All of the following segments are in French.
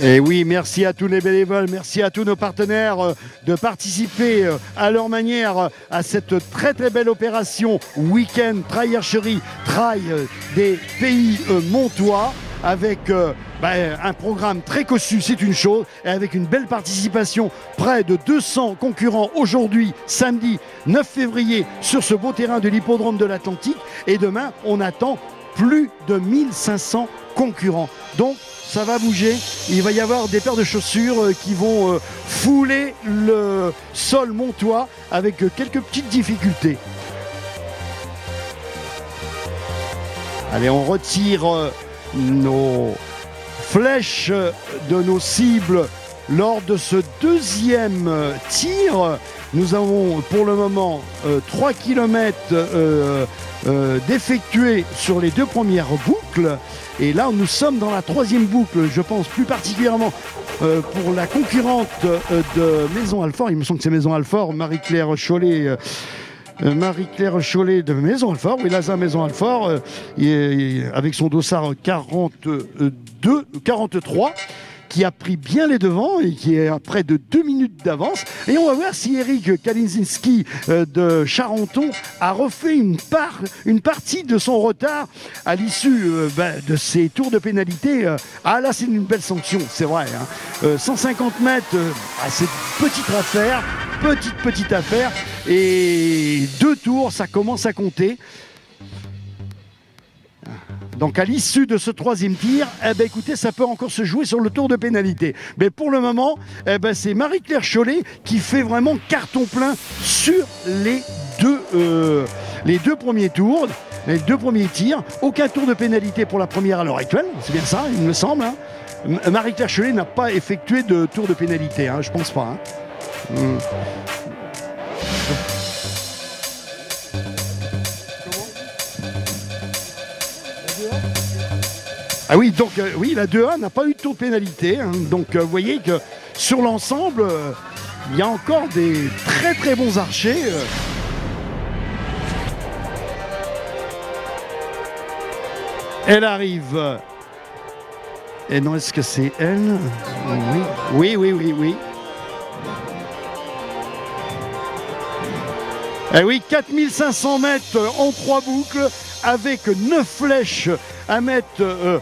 Et oui, merci à tous les bénévoles, merci à tous nos partenaires de participer à leur manière à cette très très belle opération Week-end Trail Archerie, Trail des Pays Montois, avec un programme très cossu, c'est une chose, et avec une belle participation, près de 200 concurrents aujourd'hui, samedi 9 février, sur ce beau terrain de l'hippodrome de l'Atlantique, et demain, on attend plus de 1500 concurrents. Donc, ça va bouger, il va y avoir des paires de chaussures qui vont fouler le sol montois avec quelques petites difficultés. Allez, on retire nos flèches de nos cibles lors de ce deuxième tir. Nous avons pour le moment 3 km d'effectuer sur les deux premières boucles. Et là, nous sommes dans la troisième boucle, je pense plus particulièrement pour la concurrente de Maison Alfort. Il me semble que c'est Maison Alfort, Marie-Claire Cholet. Marie-Claire Cholet de Maison Alfort, oui, Lazare Maison Alfort, avec son dossard 43, qui a pris bien les devants et qui est à près de 2 minutes d'avance. Et on va voir si Eric Kalinzinski de Charenton a refait une partie de son retard à l'issue de ses tours de pénalité. Ah là, c'est une belle sanction, c'est vrai. 150 mètres, c'est une petite affaire. Et 2 tours, ça commence à compter. Donc à l'issue de ce troisième tir, écoutez, ça peut encore se jouer sur le tour de pénalité. Mais pour le moment, c'est Marie-Claire Cholet qui fait vraiment carton plein sur les deux premiers tours, les 2 premiers tirs. Aucun tour de pénalité pour la première à l'heure actuelle, c'est bien ça, il me semble. Marie-Claire Cholet n'a pas effectué de tour de pénalité, je pense pas. Ah oui, donc oui, la 2A n'a pas eu de tour de pénalité. Donc vous voyez que sur l'ensemble, il y a encore des très très bons archers. Elle arrive. Et non, est-ce que c'est elle? Oui. Eh oui, 4500 mètres en 3 boucles avec 9 flèches à mettre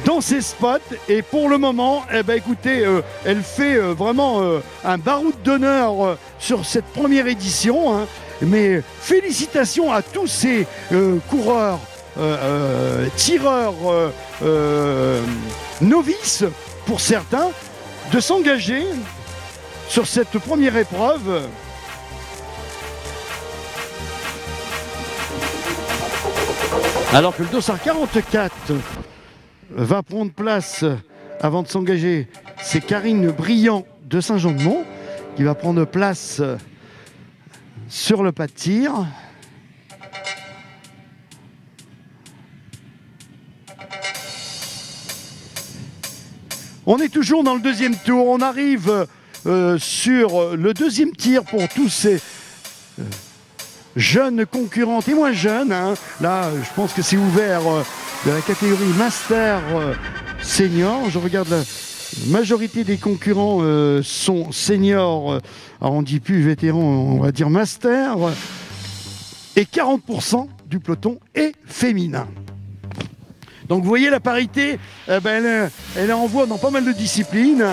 dans ses spots. Et pour le moment, écoutez, elle fait vraiment un baroud d'honneur sur cette première édition. Mais félicitations à tous ces coureurs, tireurs, novices pour certains, de s'engager sur cette première épreuve. Alors que le dossard 44 va prendre place avant de s'engager, c'est Karine Briand de Saint-Jean-de-Mont qui va prendre place sur le pas de tir. On est toujours dans le deuxième tour, on arrive sur le deuxième tir pour tous ces jeunes concurrentes et moins jeunes. Là, je pense que c'est ouvert de la catégorie Master Senior. Je regarde la majorité des concurrents sont seniors. Alors on ne dit plus vétérans, on va dire Master. Et 40% du peloton est féminin. Donc vous voyez la parité, elle est en voie dans pas mal de disciplines.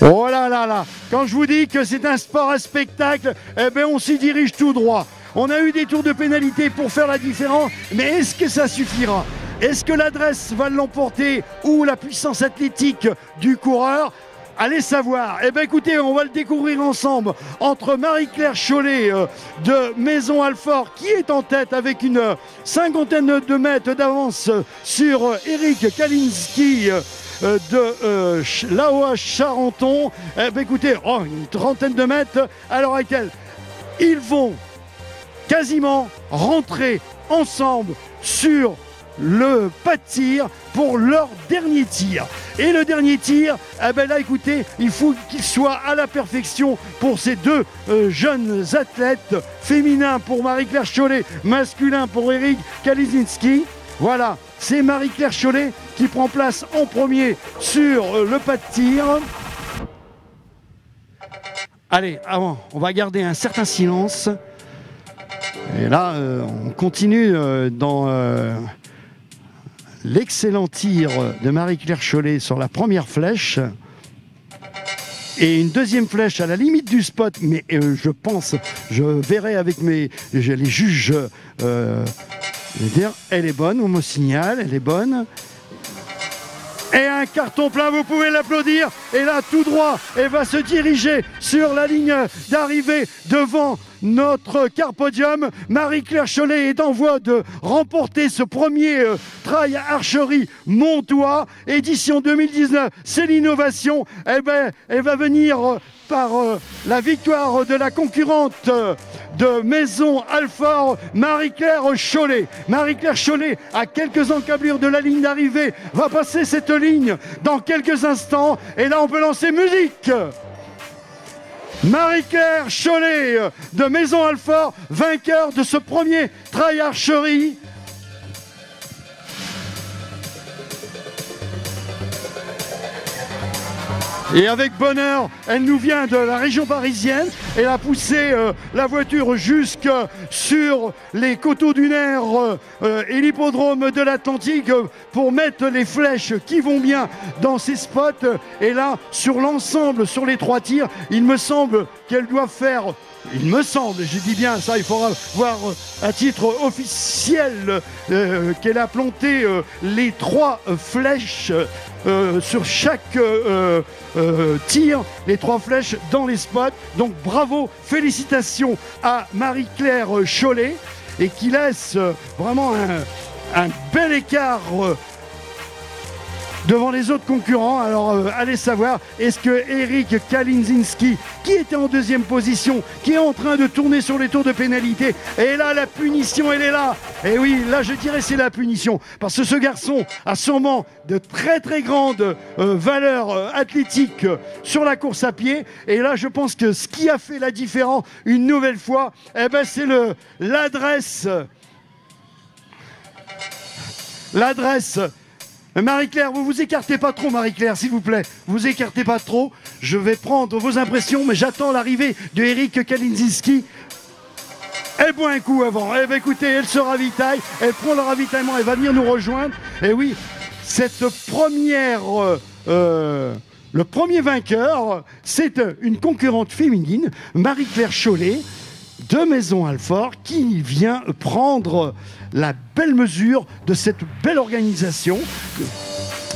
Oh là là là, quand je vous dis que c'est un sport à spectacle, on s'y dirige tout droit. On a eu des tours de pénalité pour faire la différence, mais est-ce que ça suffira? Est-ce que l'adresse va l'emporter ou la puissance athlétique du coureur? Allez savoir. Écoutez, on va le découvrir ensemble entre Marie-Claire Cholet de Maison Alfort qui est en tête avec une 50aine de mètres d'avance sur Eric Kalinski de l'AOH Charenton. Écoutez, une 30aine de mètres à l'heure actuelle. Ils vont quasiment rentrer ensemble sur le pas de tir pour leur dernier tir. Et le dernier tir, eh ben là écoutez, il faut qu'il soit à la perfection pour ces deux jeunes athlètes, féminins pour Marie-Claire Chollet, masculin pour Eric Kalizinski. Voilà, c'est Marie-Claire Chollet qui prend place en premier sur le pas de tir. Allez, avant, on va garder un certain silence. Et là, on continue dans l'excellent tir de Marie-Claire Chollet sur la première flèche. Et une deuxième flèche à la limite du spot, mais je pense, je verrai avec les juges, elle est bonne, on me signale, elle est bonne. Et un carton plein, vous pouvez l'applaudir. Et là, tout droit, elle va se diriger sur la ligne d'arrivée devant notre car podium. Marie-Claire Chollet est en voie de remporter ce premier trail archerie Montois, édition 2019. C'est l'innovation. Eh ben, elle va venir par la victoire de la concurrente de Maison Alfort, Marie-Claire Chollet. Marie-Claire Chollet, à quelques encablures de la ligne d'arrivée, va passer cette ligne dans quelques instants. Et là, on peut lancer musique. Marie-Claire Chollet de Maison Alfort, vainqueur de ce premier trail archerie. Et avec bonheur, elle nous vient de la région parisienne. Elle a poussé la voiture jusque sur les coteaux dunaires et l'hippodrome de l'Atlantique pour mettre les flèches qui vont bien dans ces spots. Et là, sur l'ensemble, sur les trois tirs, il me semble qu'elle doit faire... Il me semble, je dis bien ça, il faudra voir à titre officiel qu'elle a planté les trois flèches sur chaque tir, les trois flèches dans les spots. Donc bravo, félicitations à Marie-Claire Chollet et qui laisse vraiment un bel écart devant les autres concurrents. Alors allez savoir, est-ce que Eric Kalizinski, qui était en deuxième position, qui est en train de tourner sur les tours de pénalité, et là la punition elle est là. Et oui, là je dirais c'est la punition, parce que ce garçon a sûrement de très très grandes valeurs athlétiques sur la course à pied. Et là je pense que ce qui a fait la différence une nouvelle fois, eh ben, c'est l'adresse. Marie-Claire, vous vous écartez pas trop, Marie-Claire, s'il vous plaît. Vous écartez pas trop. Je vais prendre vos impressions, mais j'attends l'arrivée de Eric Kalizinski. Elle boit un coup avant. Eh bien, écoutez, elle se ravitaille. Elle prend le ravitaillement. Elle va venir nous rejoindre. Et oui, cette première... le premier vainqueur, c'est une concurrente féminine, Marie-Claire Chollet, de Maison Alfort, qui vient prendre la belle mesure de cette belle organisation.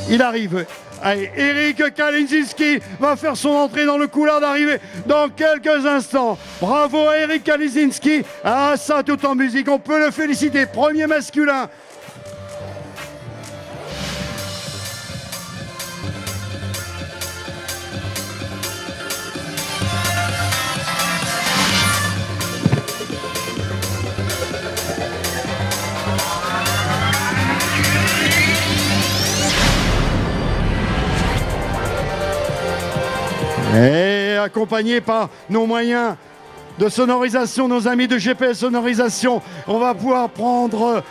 Il arrive. Allez, Eric Kalizinski va faire son entrée dans le couloir d'arrivée dans quelques instants. Bravo à Eric Kalizinski. Ah, ça, tout en musique, on peut le féliciter. Premier masculin. Et accompagné par nos moyens de sonorisation, nos amis de GPS Sonorisation, on va pouvoir prendre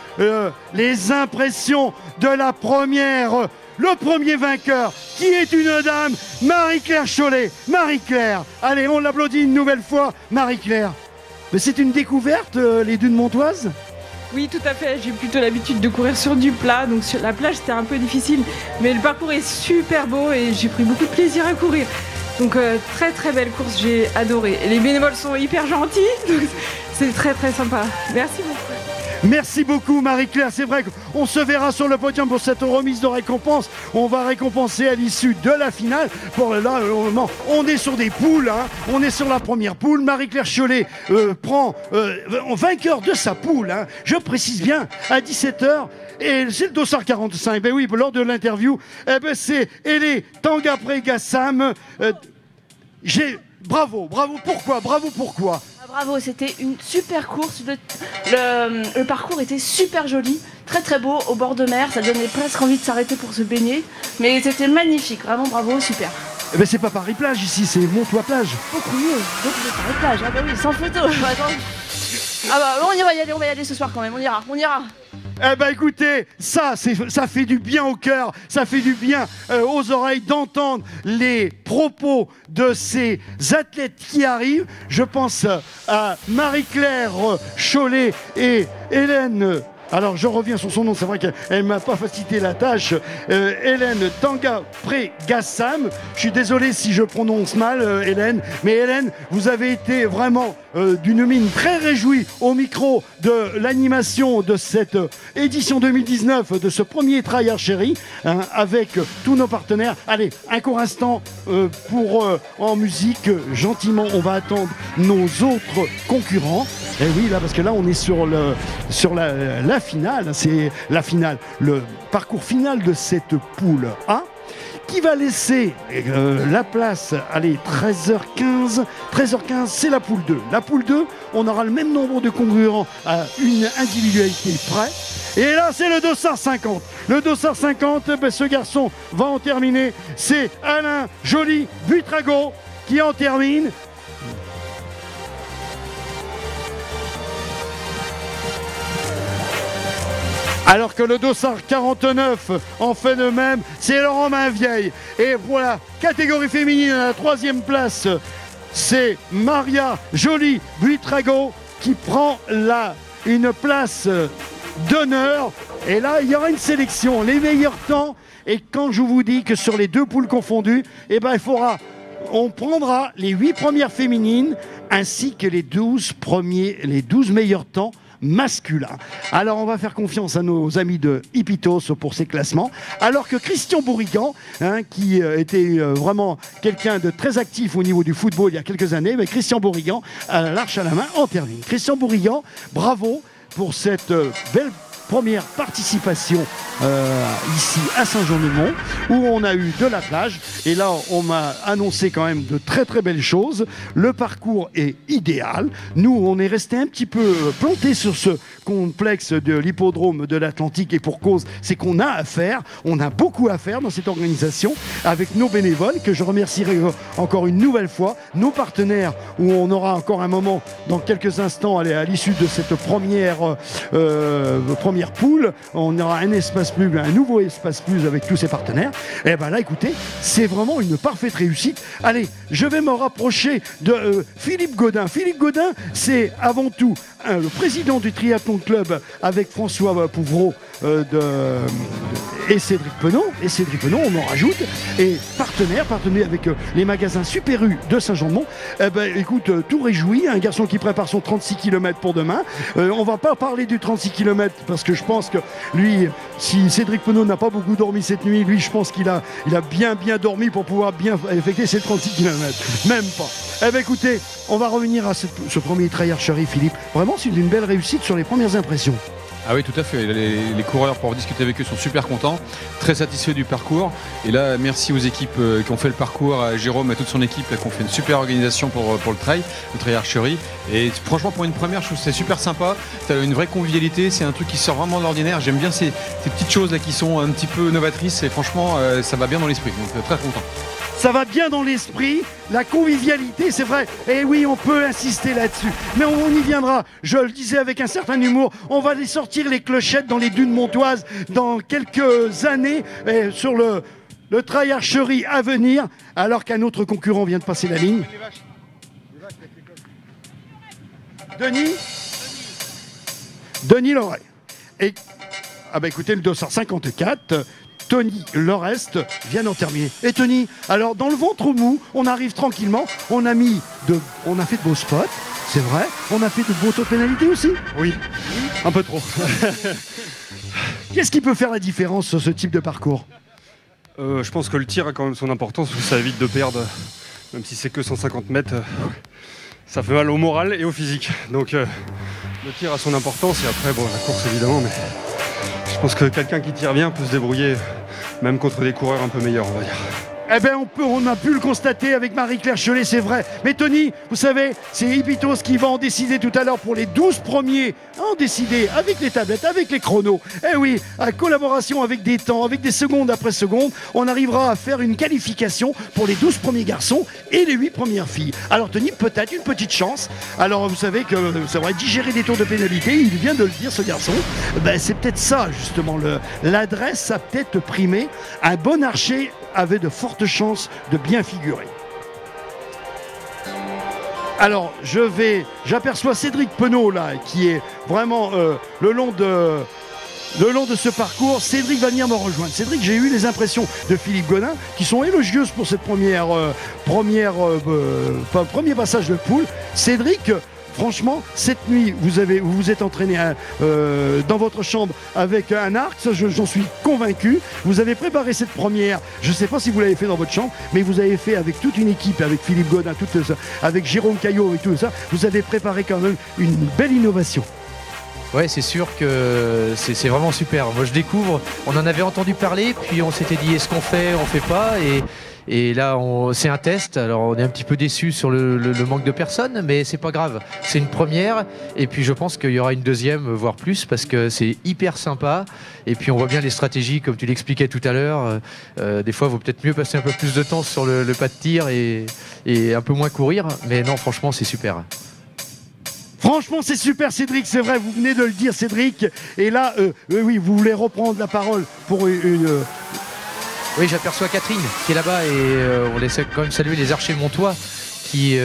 les impressions de la première, le premier vainqueur, qui est une dame, Marie-Claire Chollet. Marie-Claire, allez, on l'applaudit une nouvelle fois, Marie-Claire. Mais c'est une découverte, les dunes montoises ? Oui, tout à fait. J'ai plutôt l'habitude de courir sur du plat, donc sur la plage c'était un peu difficile, mais le parcours est super beau et j'ai pris beaucoup de plaisir à courir. Donc très très belle course, j'ai adoré. Et les bénévoles sont hyper gentils, donc c'est très très sympa. Merci beaucoup. Merci beaucoup Marie-Claire, c'est vrai qu'on se verra sur le podium pour cette remise de récompense. On va récompenser à l'issue de la finale. Pour là, on est sur des poules, hein. On est sur la première poule. Marie-Claire Chollet prend vainqueur de sa poule, hein. Je précise bien, à 17h. Et c'est le dossard 45. Ben oui, lors de l'interview, eh ben c'est Elé Tangapré-Gassam. Bravo, pourquoi ? Bravo, c'était une super course. Le parcours était super joli, très très beau, au bord de mer, ça donnait presque envie de s'arrêter pour se baigner. Mais c'était magnifique, vraiment bravo, super. Eh ben c'est pas Paris-Plage ici, c'est Montois-Plage. Beaucoup mieux, beaucoup mieux Paris-Plage, ah bah oui, sans photo. Attends. Ah bah on va y aller ce soir quand même, on ira. Eh ben écoutez, ça fait du bien au cœur, ça fait du bien aux oreilles d'entendre les propos de ces athlètes qui arrivent. Je pense à Marie-Claire Chollet et Hélène. Alors je reviens sur son nom, c'est vrai qu'elle ne m'a pas facilité la tâche. Hélène Tanga-Pré-Gassam. Je suis désolé si je prononce mal, Hélène. Mais Hélène, vous avez été vraiment d'une mine très réjouie au micro de l'animation de cette édition 2019 de ce premier Try Archery avec tous nos partenaires. Allez, un court instant en musique. Gentiment, on va attendre nos autres concurrents. Et oui, là, parce que là, on est sur la finale. C'est la finale, le parcours final de cette poule A qui va laisser la place, allez, 13h15, c'est la poule 2. La poule 2, on aura le même nombre de concurrents à une individualité près. Et là, c'est le dossard 50. Le dossard 50, ben, ce garçon va en terminer. C'est Alain Joly-Buitrago qui en termine. Alors que le dossard 49 en fait de même, c'est Laurent Mainvieille. Et voilà, catégorie féminine à la 3e place, c'est Maria Joly-Buitrago qui prend une place d'honneur. Et là, il y aura une sélection, les meilleurs temps. Et quand je vous dis que sur les 2 poules confondues, eh ben, on prendra les 8 premières féminines ainsi que les 12 meilleurs temps masculin. Alors on va faire confiance à nos amis de Hippitos pour ces classements, alors que Christian Bourrigan, qui était vraiment quelqu'un de très actif au niveau du football il y a quelques années, mais Christian Bourrigan, à l'arche à la main, en termine. Christian Bourrigan, bravo pour cette belle première participation ici à Saint-Jean-de-Mont, où on a eu de la plage. Et là, on m'a annoncé quand même de très très belles choses. Le parcours est idéal. Nous, on est resté un petit peu plantés sur ce complexe de l'hippodrome de l'Atlantique, et pour cause, c'est qu'on a à faire. On a beaucoup à faire dans cette organisation avec nos bénévoles, que je remercierai encore une nouvelle fois, nos partenaires, où on aura encore un moment dans quelques instants à l'issue de cette première poule. On aura un nouveau espace plus avec tous ses partenaires. Et ben là, écoutez, c'est vraiment une parfaite réussite. Allez, je vais me rapprocher de Philippe Godin. Philippe Godin, c'est avant tout le président du Triathlon Club avec François Pouvreau et Cédric Penaud. Et Cédric Penaud, on en rajoute. Et partenaire avec les magasins Super U de Saint-Jean-de-Mont. Eh ben, écoute, tout réjoui. Un garçon qui prépare son 36 km pour demain. On va pas parler du 36 km parce que je pense que lui, si Cédric Penaud n'a pas beaucoup dormi cette nuit, lui, je pense qu'il a bien dormi pour pouvoir bien effectuer ses 36 km. Même pas. Eh bien, écoutez, on va revenir à ce premier Try Archery, Philippe. Vraiment, c'est une belle réussite sur les premières impressions. Ah oui, tout à fait. Les coureurs, pour discuter avec eux, sont super contents, très satisfaits du parcours. Et là, merci aux équipes qui ont fait le parcours, à Jérôme et à toute son équipe là, qui ont fait une super organisation pour le Try Archery. Et franchement, pour une première, je trouve que c'est super sympa. Tu as une vraie convivialité, c'est un truc qui sort vraiment de l'ordinaire. J'aime bien ces petites choses là qui sont un petit peu novatrices et franchement, ça va bien dans l'esprit. Donc très content. Ça va bien dans l'esprit, la convivialité, c'est vrai. Et oui, on peut insister là-dessus. Mais on y viendra. Je le disais avec un certain humour. On va aller sortir les clochettes dans les dunes montoises dans quelques années sur le Try Archery à venir, alors qu'un autre concurrent vient de passer la ligne. Denis Loret. Et écoutez, le dossard 54. Tony Lorest vient d'en terminer. Et Tony, alors dans le ventre mou, on arrive tranquillement. On a fait de beaux spots, c'est vrai. On a fait de beaux taux de pénalité aussi. Oui, un peu trop. Qu'est-ce qui peut faire la différence sur ce type de parcours? Je pense que le tir a quand même son importance, parce que ça évite de perdre, même si c'est que 150 mètres. Ça fait mal au moral et au physique. Donc le tir a son importance, et après, bon, la course évidemment, mais je pense que quelqu'un qui tire bien peut se débrouiller, même contre des coureurs un peu meilleurs, on va dire. Eh bien, on a pu le constater avec Marie-Claire Cholet, c'est vrai. Mais Tony, vous savez, c'est Hippitos qui va en décider tout à l'heure pour les 12 premiers. En décider avec les tablettes, avec les chronos. Eh oui, à collaboration avec des temps, avec des secondes après secondes, on arrivera à faire une qualification pour les 12 premiers garçons et les 8 premières filles. Alors Tony, peut-être une petite chance. Alors vous savez que ça va digérer des tours de pénalité, il vient de le dire ce garçon. Ben, c'est peut-être ça justement, l'adresse a peut-être primé. Un bon archer avait de fortes chances de bien figurer. Alors, j'aperçois Cédric Penaud là, qui est vraiment le long de ce parcours. Cédric va venir me rejoindre. Cédric, j'ai eu les impressions de Philippe Godin qui sont élogieuses pour cette premier passage de poule. Cédric, franchement, cette nuit, vous vous êtes entraîné dans votre chambre avec un arc, ça j'en suis convaincu. Vous avez préparé cette première, je ne sais pas si vous l'avez fait dans votre chambre, mais vous avez fait avec toute une équipe, avec Philippe Godin, tout ça, avec Jérôme Caillot et tout ça, vous avez préparé quand même une belle innovation. Ouais, c'est sûr que c'est vraiment super. Moi, je découvre, on en avait entendu parler, puis on s'était dit est-ce qu'on fait pas, et là, c'est un test. Alors, on est un petit peu déçus sur le manque de personnes, mais c'est pas grave. C'est une première, et puis je pense qu'il y aura une deuxième, voire plus, parce que c'est hyper sympa. Et puis, on voit bien les stratégies, comme tu l'expliquais tout à l'heure. Des fois, il vaut peut-être mieux passer un peu plus de temps sur le pas de tir et un peu moins courir. Mais non, franchement, c'est super. Franchement, c'est super, Cédric, c'est vrai, vous venez de le dire, Cédric. Et là, oui, vous voulez reprendre la parole pour une... Oui, j'aperçois Catherine qui est là-bas et on laisse quand même saluer les archers montois qui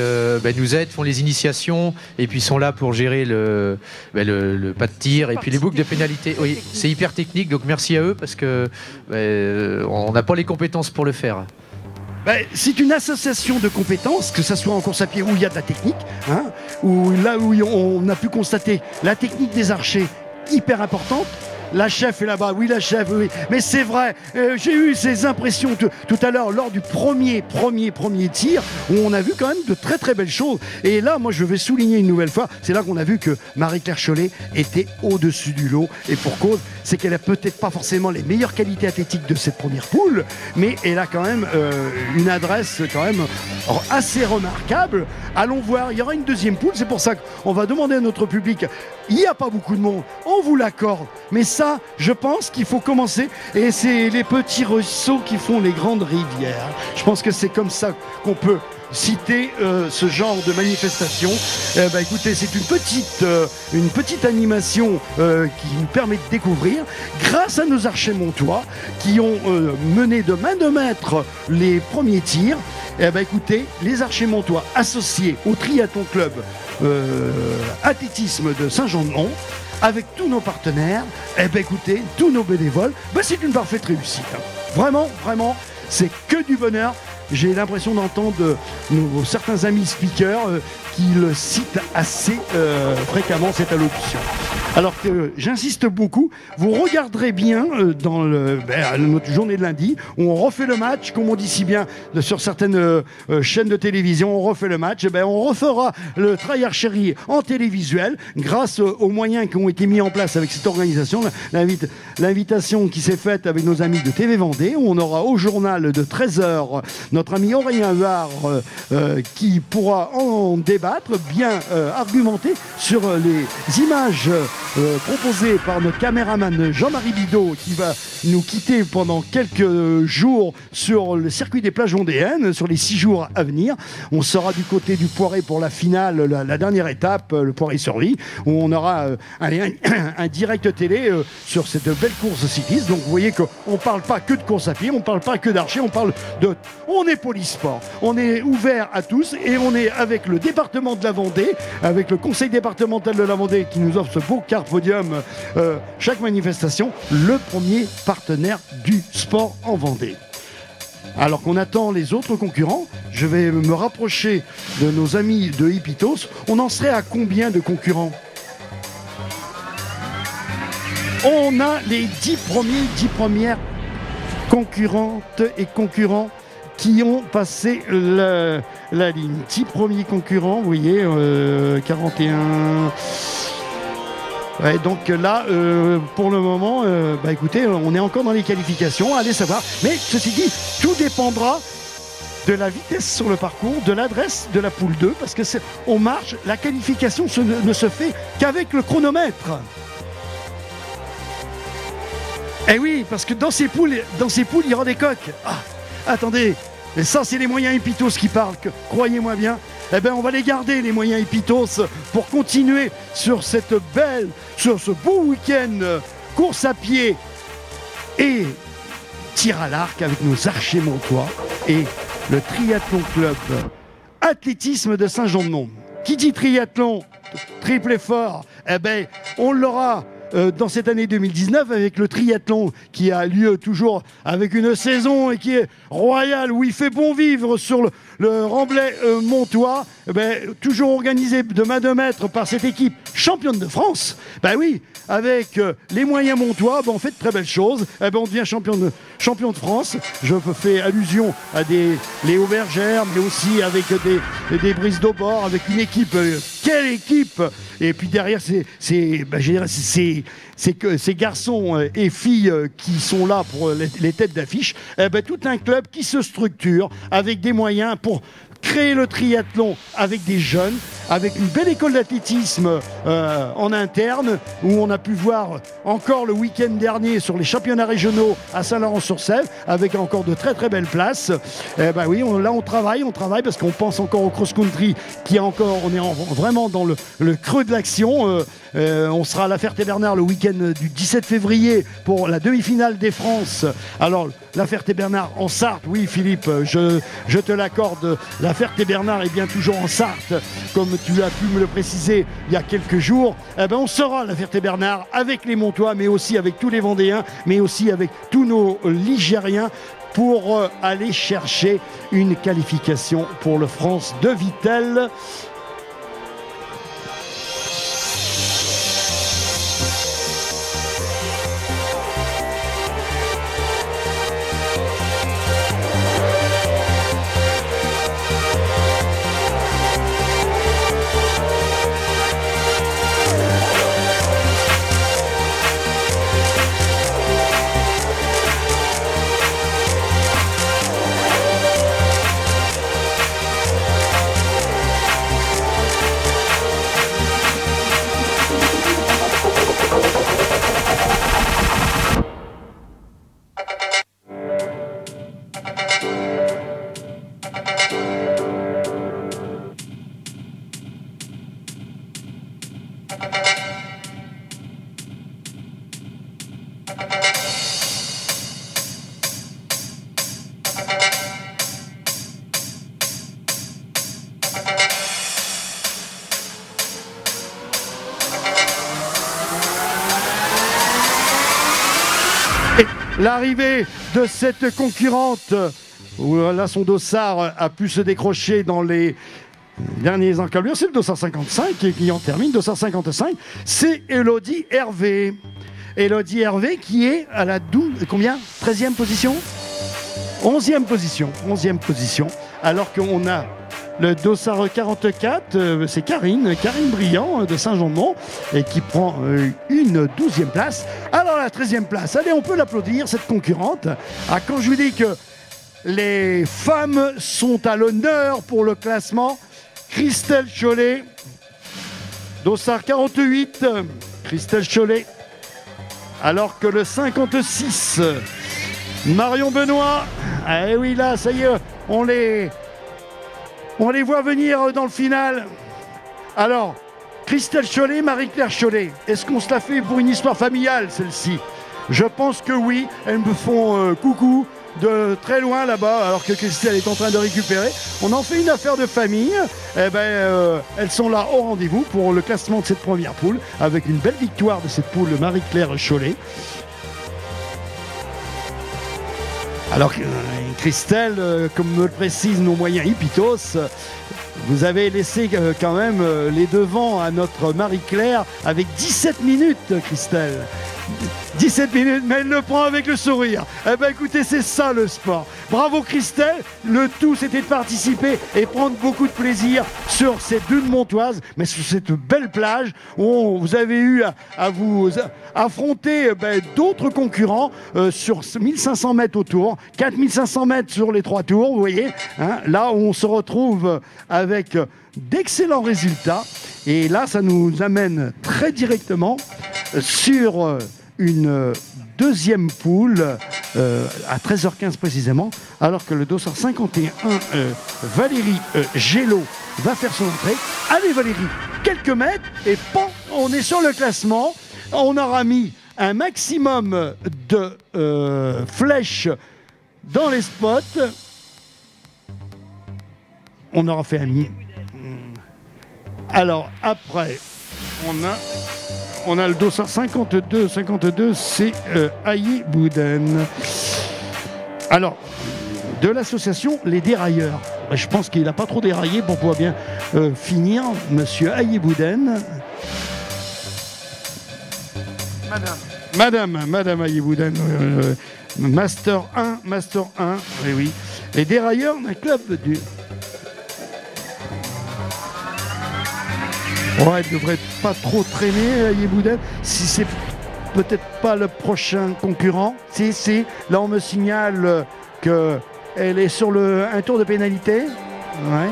nous aident, font les initiations et puis sont là pour gérer le pas de tir et puis les boucles de pénalité. Oui, c'est hyper technique, donc merci à eux parce que on n'a pas les compétences pour le faire. C'est une association de compétences, que ce soit en course à pied où il y a de la technique, hein, où là où on a pu constater la technique des archers hyper importante. La chef est là-bas, oui la chef, oui. Mais c'est vrai, j'ai eu ces impressions tout à l'heure lors du premier tir où on a vu quand même de très très belles choses. Et là, moi je vais souligner une nouvelle fois, c'est là qu'on a vu que Marie-Claire Cholet était au-dessus du lot. Et pour cause, c'est qu'elle a peut-être pas forcément les meilleures qualités athlétiques de cette première poule, mais elle a quand même une adresse quand même assez remarquable. Allons voir, il y aura une deuxième poule, c'est pour ça qu'on va demander à notre public, il n'y a pas beaucoup de monde, on vous l'accorde, mais ça, je pense qu'il faut commencer, et c'est les petits ruisseaux qui font les grandes rivières. Je pense que c'est comme ça qu'on peut citer ce genre de manifestation. Écoutez, c'est une petite animation qui nous permet de découvrir, grâce à nos archers montois, qui ont mené de main de maître les premiers tirs. Écoutez, les archers montois associés au triathlon club athlétisme de Saint-Jean-de-Mont, avec tous nos partenaires, écoutez, tous nos bénévoles, c'est une parfaite réussite. Vraiment, c'est que du bonheur. J'ai l'impression d'entendre certains amis speakers qui le citent assez fréquemment, cette allocution. Alors que j'insiste beaucoup, vous regarderez bien dans notre journée de lundi, où on refait le match, comme on dit si bien sur certaines chaînes de télévision, on refait le match, on refera le Trail Archery en télévisuel, grâce aux moyens qui ont été mis en place avec cette organisation, l'invitation qui s'est faite avec nos amis de TV Vendée, où on aura au journal de 13h notre ami Aurélien Huard qui pourra en débattre, bien argumenter sur les images proposées par notre caméraman Jean-Marie Bidot, qui va nous quitter pendant quelques jours sur le circuit des plages vendéennes, sur les 6 jours à venir. On sera du côté du Poiré pour la finale, la dernière étape, le Poiré-sur-Vie, où on aura un direct télé sur cette belle course cycliste. Donc vous voyez qu'on ne parle pas que de course à pied, on ne parle pas que d'archer, on est polysport, on est ouvert à tous et on est avec le département de la Vendée, avec le conseil départemental de la Vendée qui nous offre ce beau carte podium chaque manifestation, le premier partenaire du sport en Vendée. Alors qu'on attend les autres concurrents, je vais me rapprocher de nos amis de Hippitos. On en serait à combien de concurrents ? On a les 10 premières concurrentes et concurrents qui ont passé la ligne. 10 premiers concurrents, vous voyez, 41... Ouais, donc là, pour le moment, écoutez, on est encore dans les qualifications, allez savoir. Mais ceci dit, tout dépendra de la vitesse sur le parcours, de l'adresse de la poule 2, parce que on marche, la qualification ne se fait qu'avec le chronomètre. Eh oui, parce que dans ces poules, il y aura des coques. Ah, attendez, mais ça, c'est les moyens Epitos qui parlent, croyez-moi bien. Eh bien, on va les garder, les moyens Epitos, pour continuer sur ce beau week-end course à pied et tir à l'arc avec nos archers montois et le triathlon club athlétisme de Saint-Jean-de-Mont. Qui dit triathlon, triple effort, eh ben, on l'aura dans cette année 2019 avec le triathlon qui a lieu toujours avec une saison et qui est royale, où il fait bon vivre sur le remblai montois, toujours organisé de main de maître par cette équipe championne de France. Oui, avec les moyens montois, on fait de très belles choses. On devient champion de France. Je fais allusion à des Léo Bergère, mais aussi avec des Brice Daubord, avec une équipe. Quelle équipe! Et puis derrière, ces garçons et filles qui sont là pour les têtes d'affiche, tout un club qui se structure avec des moyens pour créer le triathlon avec des jeunes, avec une belle école d'athlétisme en interne, où on a pu voir encore le week-end dernier sur les championnats régionaux à Saint-Laurent-sur-Sèvre, avec encore de très très belles places. Oui, là on travaille parce qu'on pense encore au cross-country, on est vraiment dans le creux de l'action. On sera à La Ferté-Bernard le week-end du 17 février pour la demi-finale des France. Alors, La Ferté-Bernard en Sarthe, oui Philippe, je te l'accorde, La Ferté-Bernard est bien toujours en Sarthe, comme tu as pu me le préciser il y a quelques jours. On sera à La Ferté-Bernard avec les Montois, mais aussi avec tous les Vendéens, mais aussi avec tous nos Ligériens, pour aller chercher une qualification pour le France de Vittel. L'arrivée de cette concurrente, où là son dossard a pu se décrocher dans les derniers encalures, c'est le 255 et qui en termine 255, c'est Elodie Hervé. Elodie Hervé qui est à la 13e position 11e position, alors qu'on a le dossard 44, c'est Karine Briand de Saint-Jean-de-Mont, et qui prend une 12e place. Alors la 13e place, allez, on peut l'applaudir, cette concurrente. Quand je vous dis que les femmes sont à l'honneur pour le classement, Christelle Chollet, dossard 48, Christelle Chollet, alors que le 56, Marion Benoît, oui là, ça y est, on les voit venir dans le final. Alors, Christelle Chollet, Marie-Claire Chollet, est-ce qu'on se la fait pour une histoire familiale, celle-ci? Je pense que oui. Elles me font coucou de très loin là-bas, alors que Christelle est en train de récupérer. On en fait une affaire de famille. Elles sont là au rendez-vous pour le classement de cette première poule, avec une belle victoire de cette poule Marie-Claire Chollet. Alors, Christelle, comme me le précisent nos moyens Epitos, vous avez laissé quand même les devants à notre Marie-Claire avec 17 minutes, Christelle. 17 minutes, mais elle le prend avec le sourire. Eh ben écoutez, c'est ça le sport. Bravo Christelle, le tout c'était de participer et prendre beaucoup de plaisir sur ces dunes montoises, mais sur cette belle plage où vous avez eu à vous affronter d'autres concurrents sur 1500 mètres autour, 4500 mètres sur les 3 tours, vous voyez, hein, là où on se retrouve avec d'excellents résultats. Et là, ça nous amène très directement sur une deuxième poule à 13h15 précisément, alors que le dossard 51, Valérie Gélo, va faire son entrée. Allez Valérie, quelques mètres et pan, on est sur le classement. On aura mis un maximum de flèches dans les spots. On aura fait un... Alors après, on a le dossard 52, c'est Aïe Bouden. Alors, de l'association Les Dérailleurs. Je pense qu'il n'a pas trop déraillé pour pouvoir bien finir, monsieur Aïe Bouden. Madame Aïe Bouden, Master 1, oui, oui. Les Dérailleurs, un club du... Ouais, elle devrait pas trop traîner, Yebouden, si c'est peut-être pas le prochain concurrent. Si, là on me signale qu'elle est sur un tour de pénalité. Ouais.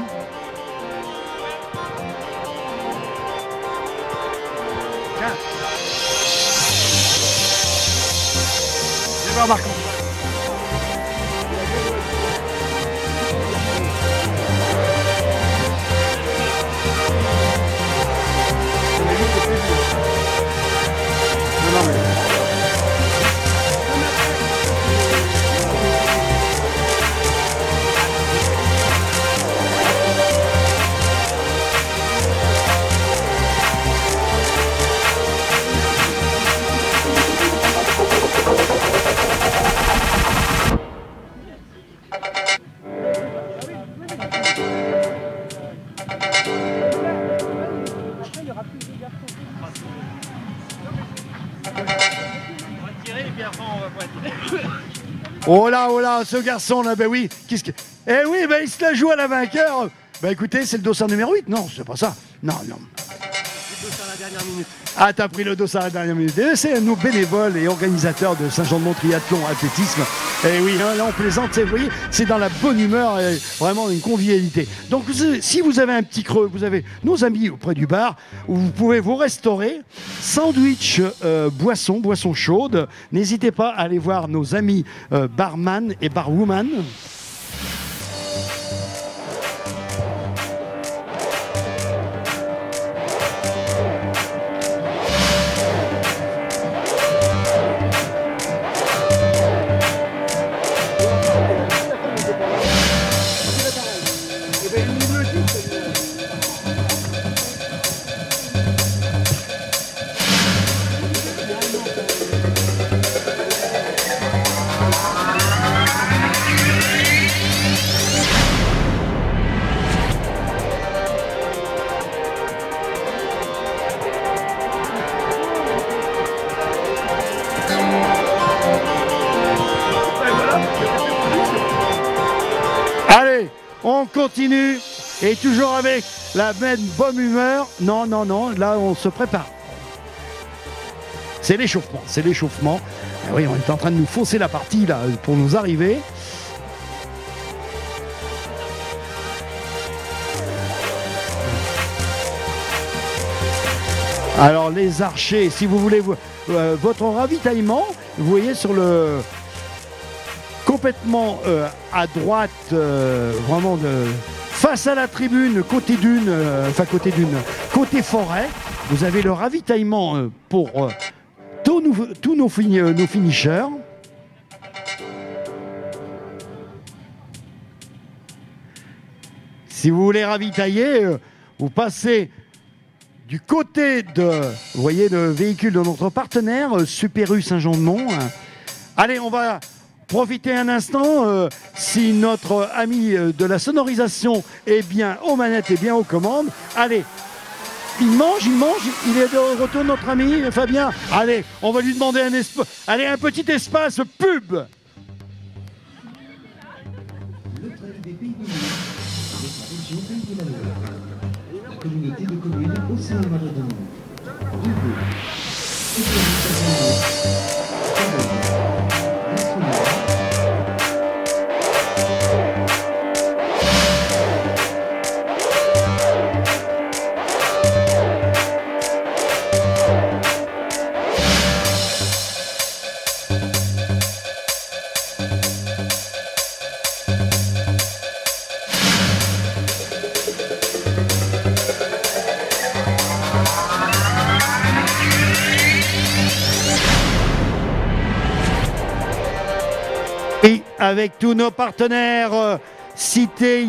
Je vais voir Marco. Oh là, ce garçon là, ben oui, eh oui, ben il se la joue à la vainqueur. Ben écoutez, c'est le dossard numéro 8. Non, c'est pas ça. Non. Le dossard à la dernière minute. Ah, t'as pris le dossard à la dernière minute. C'est nos bénévoles et organisateurs de Saint-Jean-de-Mont Triathlon Athlétisme. Eh oui, hein, là on plaisante, vous voyez, c'est dans la bonne humeur et vraiment une convivialité. Donc si vous avez un petit creux, vous avez nos amis auprès du bar où vous pouvez vous restaurer. Sandwich, boisson chaude. N'hésitez pas à aller voir nos amis barman et barwoman. On continue et toujours avec la même bonne humeur. Non, là on se prépare. C'est l'échauffement. Ah oui, on est en train de nous fausser la partie là pour nous arriver. Alors les archers, si vous voulez votre ravitaillement, vous voyez sur le... complètement à droite, vraiment face à la tribune, côté dune, côté forêt, vous avez le ravitaillement pour tous nos finishers. Si vous voulez ravitailler, vous passez du côté vous voyez, le véhicule de notre partenaire, Super U Saint-Jean-de-Mont. Allez, on va profiter un instant, si notre ami de la sonorisation est bien aux manettes et bien aux commandes. Allez, il mange, il est de retour notre ami Fabien. Allez, on va lui demander un petit espace pub. Le trail des Pays de Loire, avec la région Pays de la Loire, la communauté de communes au sein de Et avec tous nos partenaires cités,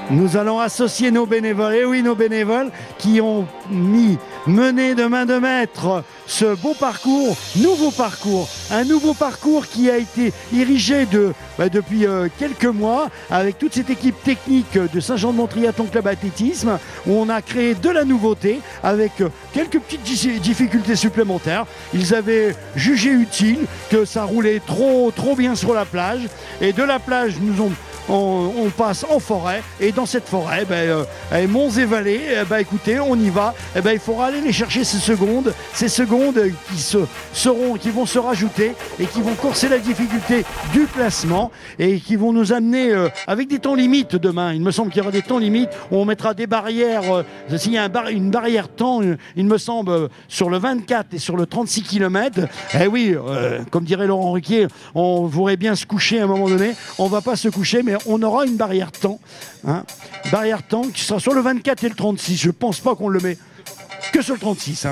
nous allons associer nos bénévoles, et oui, nos bénévoles qui ont mené de main de maître ce beau parcours, un nouveau parcours qui a été érigé depuis quelques mois avec toute cette équipe technique de Saint-Jean-de-Mont Triathlon Club Athlétisme, où on a créé de la nouveauté avec quelques petites difficultés supplémentaires. Ils avaient jugé utile que ça roulait trop bien sur la plage, et de la plage on passe en forêt, et dans cette forêt, monts et vallées, écoutez, on y va. Il faudra aller les chercher ces secondes qui vont se rajouter et qui vont corser la difficulté du classement et qui vont nous amener avec des temps limites demain. Il me semble qu'il y aura des temps limites où on mettra des barrières. S'il y a une barrière temps, il me semble, sur le 24 et sur le 36 km. Eh oui, comme dirait Laurent Ruquier, on voudrait bien se coucher à un moment donné. On va pas se coucher, mais on aura une barrière temps. Barrière temps qui sera sur le 24 et le 36. Je pense pas qu'on le met que sur le 36.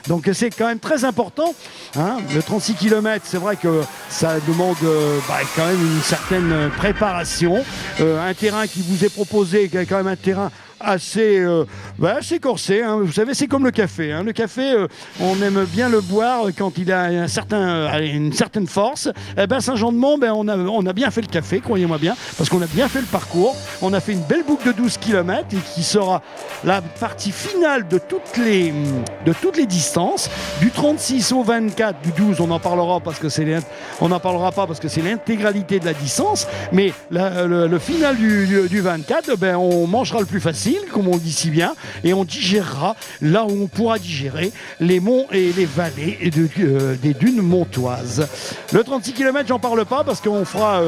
Donc c'est quand même très important. Le 36 km, c'est vrai que ça demande quand même une certaine préparation. Un terrain qui vous est proposé, qui est quand même un terrain assez corsé. Vous savez, c'est comme le café. Le café, on aime bien le boire quand il a une certaine force. Saint-Jean-de-Mont, on a bien fait le café, croyez-moi bien, parce qu'on a bien fait le parcours. On a fait une belle boucle de 12 km et qui sera la partie finale de toutes les distances, du 36 au 24, du 12 on n'en parlera pas parce que c'est l'intégralité de la distance, mais le final du 24, on mangera le plus facile, comme on dit si bien, et on digérera là où on pourra digérer les monts et les vallées des dunes montoises. Le 36 km, j'en parle pas parce qu'on fera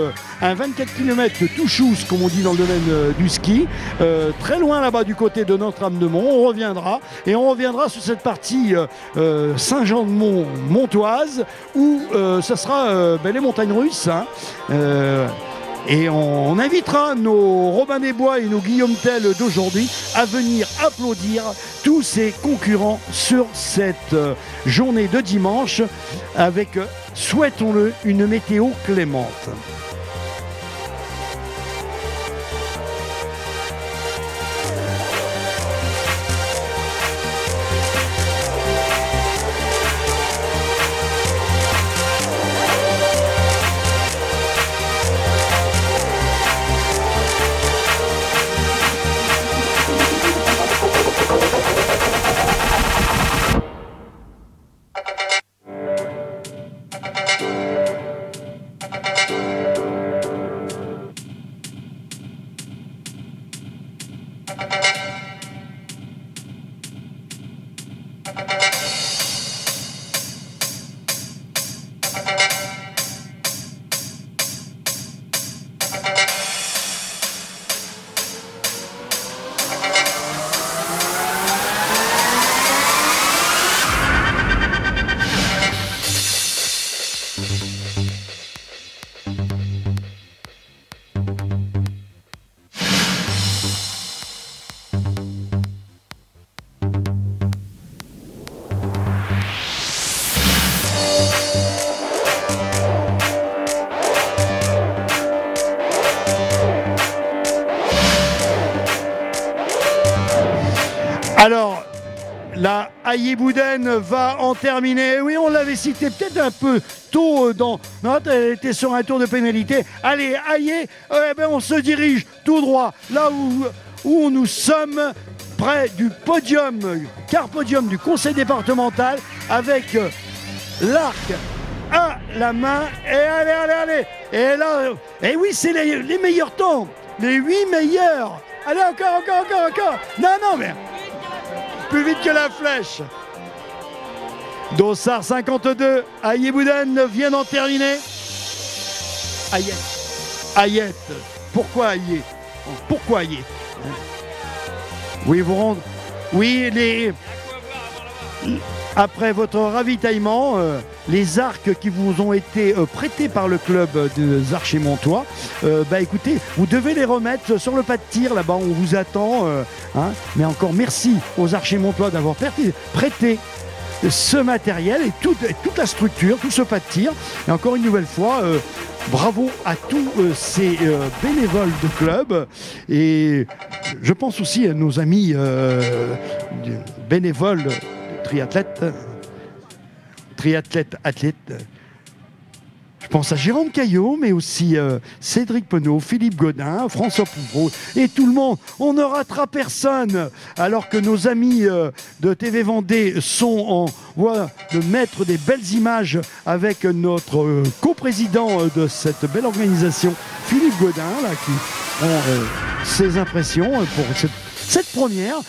un 24 km tout chousse, comme on dit dans le domaine du ski, très loin là-bas du côté de Notre-Dame-de-Mont. On reviendra sur cette partie Saint-Jean-de-Mont montoise où ça sera les montagnes russes. Et on invitera nos Robin des Bois et nos Guillaume Tell d'aujourd'hui à venir applaudir tous ces concurrents sur cette journée de dimanche avec, souhaitons-le, une météo clémente. Alors, la Haillé-Boudenne va en terminer. Oui, on l'avait cité peut-être un peu tôt non, elle était sur un tour de pénalité. Allez, Haillé, on se dirige tout droit là où où nous sommes près du podium, car podium du conseil départemental, avec l'arc à la main. Et allez. Et là, et oui, c'est les meilleurs temps, les 8 meilleurs. Allez, encore. Non, mais plus vite que la flèche. Dossard 52, Ayé-Bouden vient d'en terminer. Ayette. Pourquoi Ayé? Oui, vous rendez. Oui, après votre ravitaillement, les arcs qui vous ont été prêtés par le club des Archers-Montois, écoutez, vous devez les remettre sur le pas de tir là-bas, on vous attend. Mais encore merci aux Archers-Montois d'avoir prêté ce matériel et toute la structure, tout ce pas de tir. Et encore une nouvelle fois, bravo à tous ces bénévoles de club. Et je pense aussi à nos amis bénévoles triathlètes. Je pense à Jérôme Caillot, mais aussi Cédric Penaud, Philippe Godin, François Pouvreau et tout le monde. On ne ratera personne, alors que nos amis de TV Vendée sont en voie de mettre des belles images avec notre coprésident de cette belle organisation, Philippe Godin, là, qui prend ses impressions pour cette première.